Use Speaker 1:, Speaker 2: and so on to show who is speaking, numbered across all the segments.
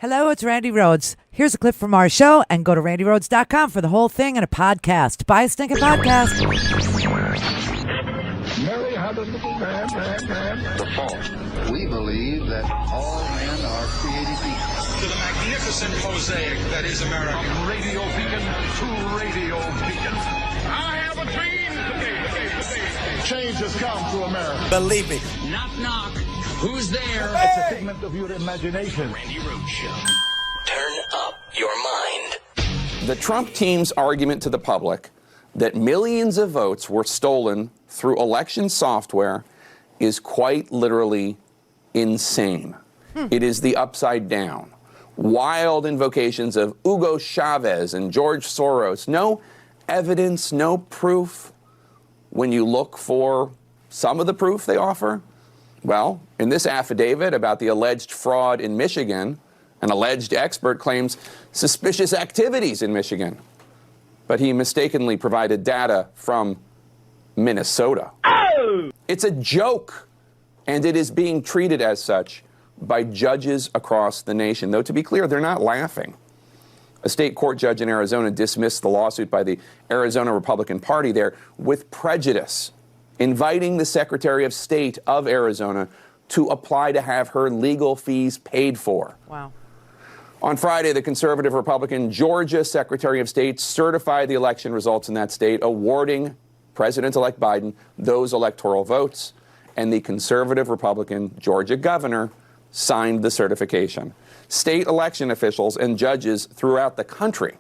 Speaker 1: Hello, it's Randi Rhodes. Here's a clip from our show, and go to randyrhodes.com for the whole thing and a podcast. Buy a stinking podcast.
Speaker 2: Mary had a little man.
Speaker 3: The fault. We believe that all men are created equal.
Speaker 4: To the magnificent mosaic that is America.
Speaker 2: From radio beacon to radio beacon. I have a dream today. Change has come to America.
Speaker 5: Believe me.
Speaker 4: Knock, knock. Who's there?
Speaker 2: It's a figment of your imagination.
Speaker 4: Randi Rhodes Show.
Speaker 5: Turn up your mind.
Speaker 6: The Trump team's argument to the public that millions of votes were stolen through election software is quite literally insane. It is the upside down. Wild invocations of Hugo Chavez and George Soros. No evidence, no proof. When you look for some of the proof they offer, well, in this affidavit about the alleged fraud in Michigan, an alleged expert claims suspicious activities in Michigan. But he mistakenly provided data from Minnesota. Oh! It's a joke, and it is being treated as such by judges across the nation. Though, to be clear, they're not laughing. A state court judge in Arizona dismissed the lawsuit by the Arizona Republican Party there with prejudice, inviting the Secretary of State of Arizona to apply to have her legal fees paid for.
Speaker 1: Wow.
Speaker 6: On Friday, the conservative Republican Georgia Secretary of State certified the election results in that state, awarding President-elect Biden those electoral votes, and the conservative Republican Georgia governor signed the certification. State election officials and judges throughout the country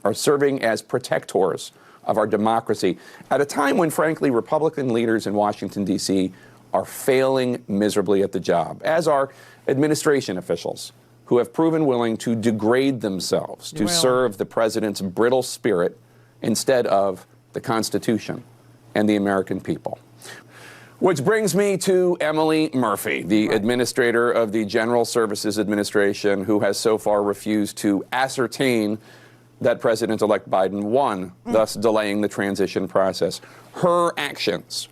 Speaker 6: are serving as protectors of our democracy at a time when, frankly, Republican leaders in Washington, D.C. are failing miserably at the job, as are administration officials who have proven willing to degrade themselves to serve the president's brittle spirit instead of the Constitution and the American people. Which brings me to Emily Murphy, the administrator of the General Services Administration, who has so far refused to ascertain that President-elect Biden won, thus delaying the transition process. Her actions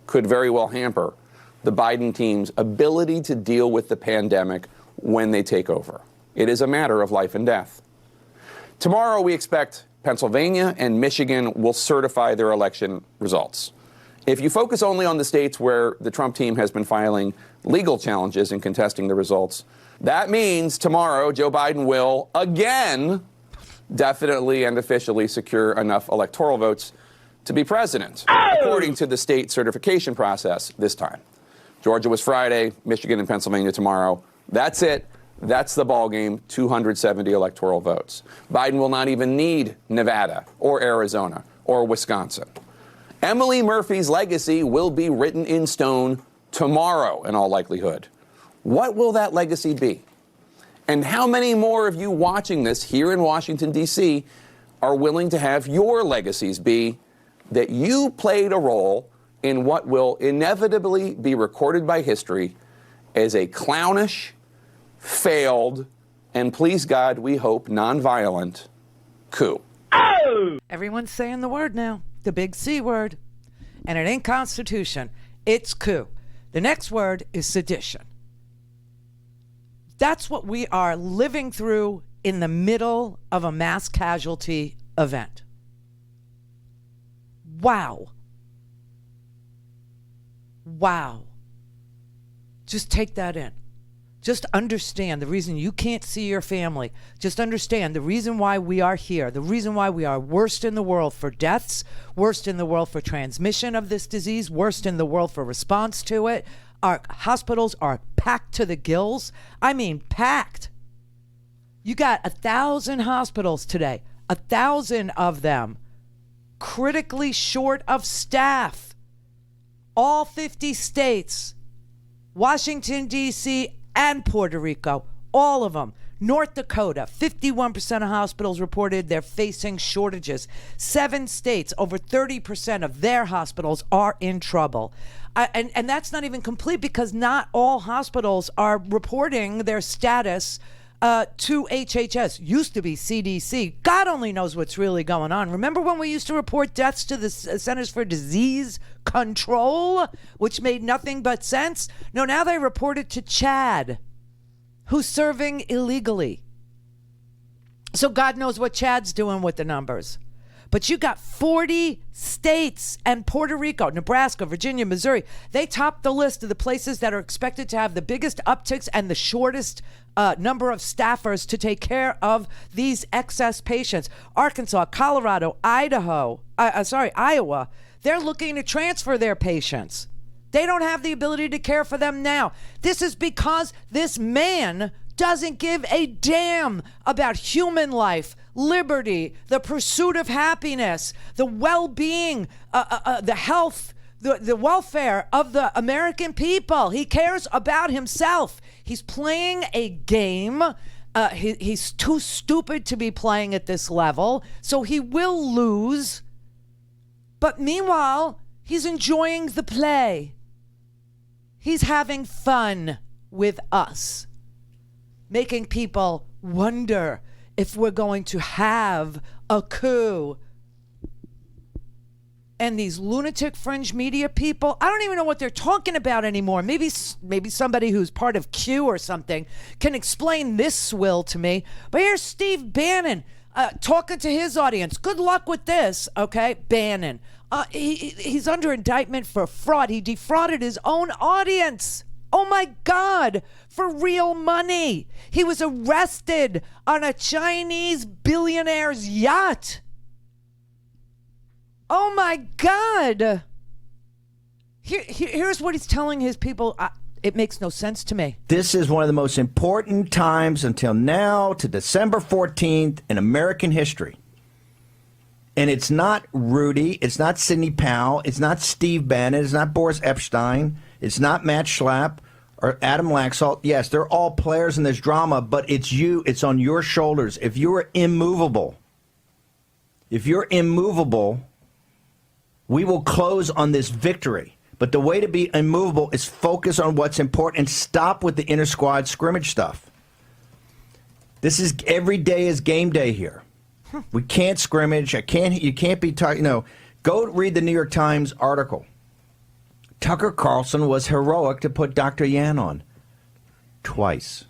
Speaker 6: could very well hamper the Biden team's ability to deal with the pandemic when they take over. It is a matter of life and death. Tomorrow, we expect Pennsylvania and Michigan will certify their election results. If you focus only on the states where the Trump team has been filing legal challenges in contesting the results, that means tomorrow Joe Biden will again definitely and officially secure enough electoral votes to be president, according to the state certification process this time. Georgia was Friday, Michigan and Pennsylvania tomorrow. That's it. That's the ballgame, 270 electoral votes. Biden will not even need Nevada or Arizona or Wisconsin. Emily Murphy's legacy will be written in stone tomorrow, in all likelihood. What will that legacy be? And how many more of you watching this here in Washington, D.C. are willing to have your legacies be that you played a role in what will inevitably be recorded by history as a clownish, failed, and please God, we hope, nonviolent coup?
Speaker 1: Everyone's saying the word now, the big C word. And it ain't Constitution, it's coup. The next word is sedition. That's what we are living through in the middle of a mass casualty event. Wow. Wow. Just take that in. Just understand the reason you can't see your family. Just understand the reason why we are here, the reason why we are worst in the world for deaths, worst in the world for transmission of this disease, worst in the world for response to it. Our hospitals are packed to the gills. I mean, packed. You got 1,000 hospitals today, 1,000 of them critically short of staff. All 50 states, Washington, D.C., and Puerto Rico, all of them. North Dakota, 51% of hospitals reported they're facing shortages. 7 states, over 30% of their hospitals are in trouble. And that's not even complete because not all hospitals are reporting their status to HHS. Used to be CDC. God only knows what's really going on. Remember when we used to report deaths to the Centers for Disease Control, which made nothing but sense? No, now they report it to Chad. who's serving illegally. So God knows what Chad's doing with the numbers. But you got 40 states and Puerto Rico, Nebraska, Virginia, Missouri. They top the list of the places that are expected to have the biggest upticks and the shortest number of staffers to take care of these excess patients. Arkansas, Colorado, Iowa. They're looking to transfer their patients. They don't have the ability to care for them now. This is because this man doesn't give a damn about human life, liberty, the pursuit of happiness, the well-being, the health, the welfare of the American people. He cares about himself. He's playing a game. He's too stupid to be playing at this level, so he will lose. But meanwhile, he's enjoying the play. He's having fun with us, making people wonder if we're going to have a coup. And these lunatic fringe media people, I don't even know what they're talking about anymore. Maybe somebody who's part of Q or something can explain this swill to me. But here's Steve Bannon talking to his audience. Good luck with this, okay? Bannon. He's under indictment for fraud. He defrauded his own audience. Oh my God, for real money. He was arrested on a Chinese billionaire's yacht. Oh my God. Here's what he's telling his people. It makes no sense to me.
Speaker 7: This is one of the most important times until now to December 14th in American history. And it's not Rudy, it's not Sidney Powell, it's not Steve Bannon, it's not Boris Epstein, it's not Matt Schlapp or Adam Laxalt. Yes, they're all players in this drama, but it's you, it's on your shoulders. If you're immovable, we will close on this victory. But the way to be immovable is focus on what's important and stop with the inter squad scrimmage stuff. This is every day is game day here. We can't scrimmage. You can't be talking. Go read the New York Times article. Tucker Carlson was heroic to put Dr. Yan on twice.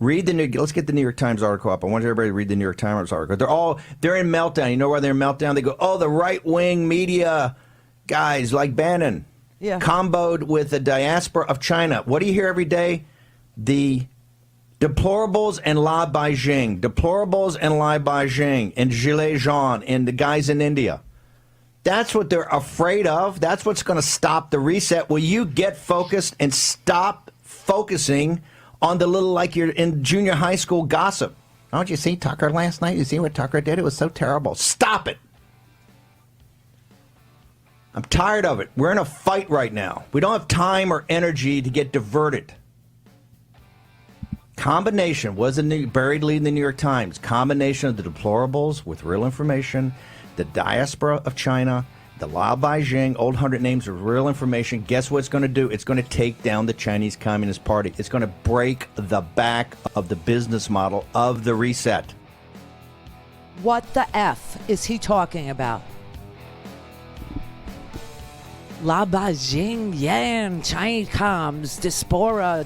Speaker 7: Let's get the New York Times article up. I want everybody to read the New York Times article. They're in meltdown. You know why they're in meltdown? They go, the right-wing media guys like Bannon, comboed with the diaspora of China. What do you hear every day? The deplorables and la Beijing, and Gilets Jaunes and the guys in India. That's what they're afraid of. That's what's going to stop the reset. Will you get focused and stop focusing on the little, like you're in junior high school gossip? Oh, did you see Tucker last night? You see what Tucker did? It was so terrible. Stop it. I'm tired of it. We're in a fight right now. We don't have time or energy to get diverted. Combination was a buried lead in the New York Times. Combination of the deplorables with real information, the diaspora of China, the Lao Beijing, old 100 names with real information. Guess what it's going to do? It's going to take down the Chinese Communist Party. It's going to break the back of the business model of the reset.
Speaker 1: What the F is he talking about? La Beijing, Yan, China comes, diaspora,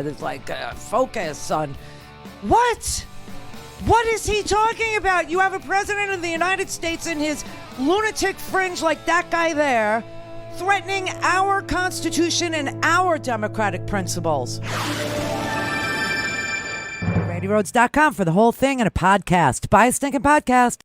Speaker 1: there's like focus on what? What is he talking about? You have a president of the United States in his lunatic fringe like that guy there, threatening our Constitution and our democratic principles. RandiRhodes.com for the whole thing and a podcast. Buy a stinking podcast.